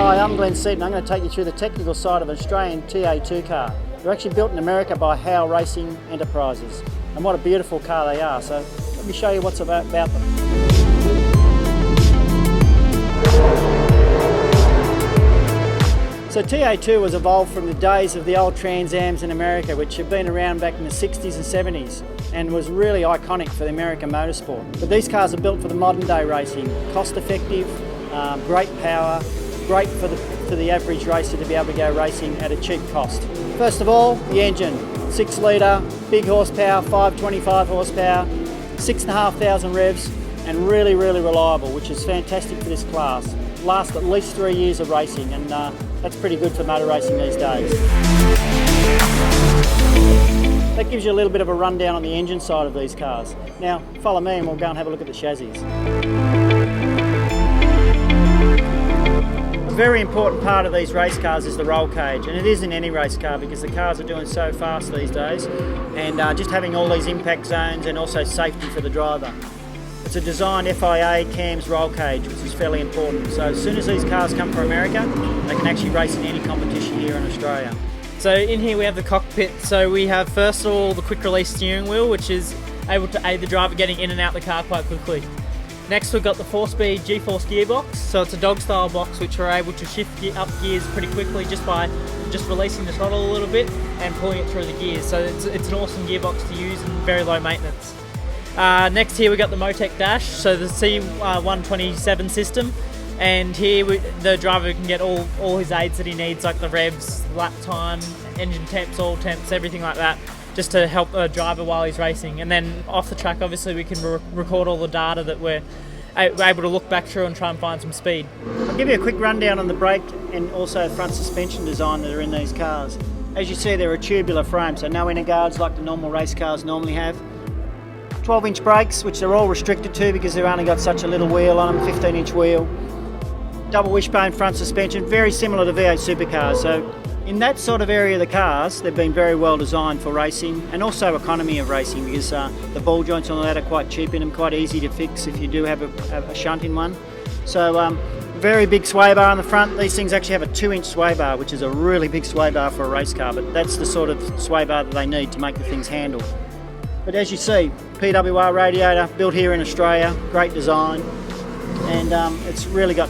Hi, I'm Glenn Seton. I'm going to take you through the technical side of an Australian TA2 car. They're actually built in America by Howe Racing Enterprises. And what a beautiful car they are. So let me show you what's about them. So TA2 was evolved from the days of the old Trans Ams in America, which had been around back in the 60s and 70s and was really iconic for the American motorsport. But these cars are built for the modern day racing, cost effective, great power, great for the average racer to be able to go racing at a cheap cost. First of all, the engine, 6 litre, big horsepower, 525 horsepower, 6,500 revs, and really, really reliable, which is fantastic for this class. Lasts at least 3 years of racing, and that's pretty good for motor racing these days. That gives you a little bit of a rundown on the engine side of these cars. Now, follow me and we'll go and have a look at the chassis. A very important part of these race cars is the roll cage, and it is in any race car because the cars are doing so fast these days, and just having all these impact zones and also safety for the driver. It's a designed FIA CAMS roll cage, which is fairly important. So as soon as these cars come from America, they can actually race in any competition here in Australia. So in here we have the cockpit. So we have first of all the quick release steering wheel, which is able to aid the driver getting in and out the car quite quickly. Next we've got the 4-speed G-force gearbox. So it's a dog style box which we're able to shift up gears pretty quickly just by releasing the throttle a little bit and pulling it through the gears. So it's an awesome gearbox to use and very low maintenance. Next here we got the Motec dash, so the C127 system, and here the driver can get all his aids that he needs, like the revs, lap time, engine temps, oil temps, everything like that, just to help the driver while he's racing. And then off the track obviously we can record all the data that we're able to look back through and try and find some speed. I'll give you a quick rundown on the brake and also front suspension design that are in these cars. As you see, they're a tubular frame, so no inner guards like the normal race cars normally have. 12-inch brakes, which they're all restricted to because they've only got such a little wheel on them, 15-inch wheel. Double wishbone front suspension, very similar to V8 supercars. So in that sort of area of the cars, they've been very well designed for racing and also economy of racing because the ball joints on that are quite cheap in them, quite easy to fix if you do have a shunt in one. So very big sway bar on the front. These things actually have a 2-inch sway bar, which is a really big sway bar for a race car, but that's the sort of sway bar that they need to make the things handle. But as you see, PWR radiator, built here in Australia, great design, and it's really got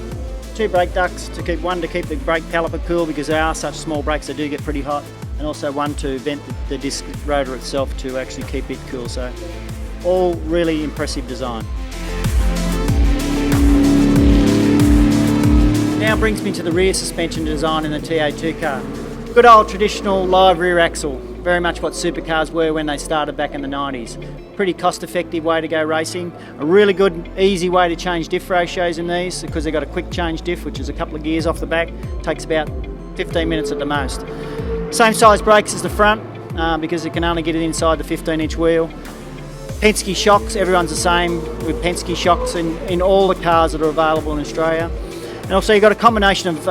2 brake ducts, one to keep the brake caliper cool because they are such small brakes they do get pretty hot, and also one to vent the disc rotor itself to actually keep it cool. So all really impressive design. Now brings me to the rear suspension design in the TA2 car. Good old traditional live rear axle. Very much what supercars were when they started back in the 90s. Pretty cost-effective way to go racing. A really good, easy way to change diff ratios in these because they've got a quick change diff, which is a couple of gears off the back. Takes about 15 minutes at the most. Same size brakes as the front because it can only get it inside the 15-inch wheel. Penske Shocks, everyone's the same with Penske Shocks in all the cars that are available in Australia. And also you've got a combination of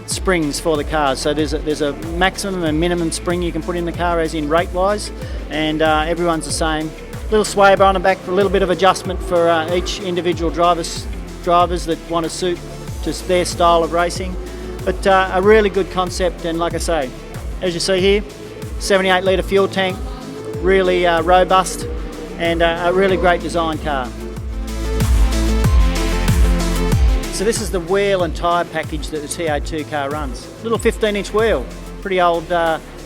springs for the cars, so there's a maximum and minimum spring you can put in the car as in rate wise, and everyone's the same. Little sway bar on the back for a little bit of adjustment for each individual drivers that want to suit just their style of racing, but a really good concept. And like I say, as you see here, 78 litre fuel tank, really robust and a really great design car. So this is the wheel and tyre package that the TA2 car runs. Little 15-inch wheel, pretty old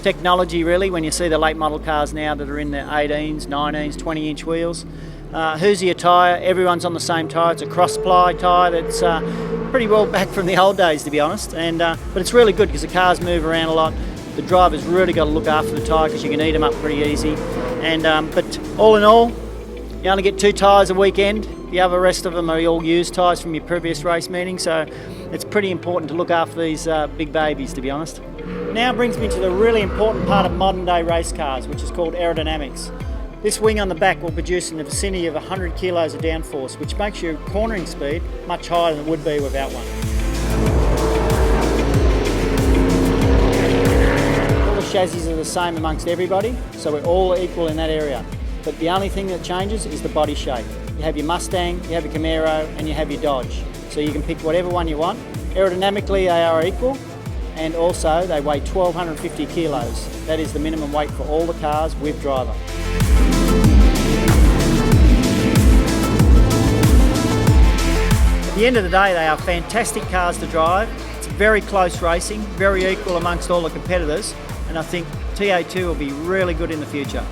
technology really when you see the late model cars now that are in the 18s, 19s, 20-inch wheels. Hoosier tyre, everyone's on the same tyre. It's a cross-ply tyre that's pretty well back from the old days to be honest, and but it's really good because the cars move around a lot. The driver's really got to look after the tyre because you can eat them up pretty easy. And but all in all, you only get 2 tyres a weekend. The other rest of them are all used tyres from your previous race meeting, so it's pretty important to look after these big babies, to be honest. Now brings me to the really important part of modern day race cars, which is called aerodynamics. This wing on the back will produce in the vicinity of 100 kilos of downforce, which makes your cornering speed much higher than it would be without one. All the chassis are the same amongst everybody, so we're all equal in that area. But the only thing that changes is the body shape. You have your Mustang, you have your Camaro, and you have your Dodge. So you can pick whatever one you want. Aerodynamically they are equal, and also they weigh 1,250 kilos. That is the minimum weight for all the cars with driver. At the end of the day, they are fantastic cars to drive. It's very close racing, very equal amongst all the competitors, and I think TA2 will be really good in the future.